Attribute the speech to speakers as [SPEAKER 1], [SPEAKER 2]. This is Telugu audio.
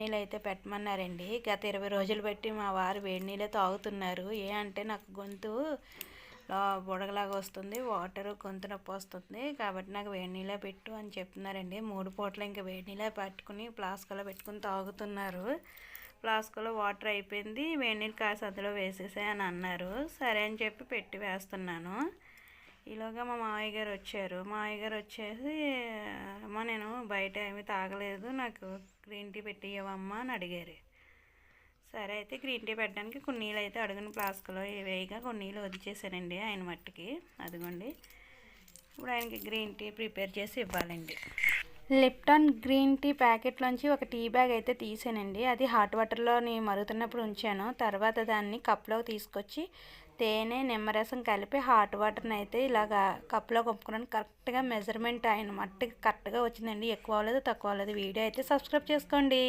[SPEAKER 1] నీళ్ళైతే పెట్టమన్నారండి. గత 20 రోజులు బట్టి మా వారు వేడి నీళ్ళే తాగుతున్నారు. అంటే నాకు గొంతు బుడగలాగా వస్తుంది, వాటర్ గొంతు నొప్పి వస్తుంది, కాబట్టి నాకు వేడి నీళ్ళే పెట్టు అని చెప్తున్నారండి. 3 పూటలు ఇంకా వేడి నీళ్ళే పట్టుకుని ఫ్లాస్క్లో పెట్టుకుని తాగుతున్నారు. ఫ్లాస్క్లో వాటర్ అయిపోయింది, వేడి నీళ్ళు కాసి అందులో వేసేసాయి అని అన్నారు. సరే అని చెప్పి పెట్టి వేస్తున్నాను. ఈలోగా మా మామయ్య గారు వచ్చారు. మామయ్య గారు వచ్చేసి, అమ్మ నేను బయట ఏమీ తాగలేదు, నాకు గ్రీన్ టీ పెట్టియవమ్మా అని అడిగారు. సరే అయితే గ్రీన్ టీ పెట్టడానికి కొన్ని నీళ్ళు అయితే అడుగుని ఫ్లాస్క్లో వేయగా కొన్ని నీళ్ళు వదిలేసానండి ఆయన మట్టికి. అదిగోండి, ఇప్పుడు ఆయనకి గ్రీన్ టీ ప్రిపేర్ చేసి ఇవ్వాలండి. లిప్టన్ గ్రీన్ టీ ప్యాకెట్లోంచి ఒక టీ బ్యాగ్ అయితే తీసానండి. అది హాట్ వాటర్లోని మరుగుతున్నప్పుడు ఉంచాను. తర్వాత దాన్ని కప్లోకి తీసుకొచ్చి తేనె నిమ్మరసం కలిపి హాట్ వాటర్ని అయితే ఇలాగా కప్లో కప్పుకున్నాను. కరెక్ట్గా మెజర్మెంట్ ఆయన మట్టికి కరెక్ట్గా వచ్చిందండి. ఎక్కువ అవ్వలేదు, తక్కువ అవ్వలేదు. వీడియో అయితే సబ్స్క్రైబ్ చేసుకోండి.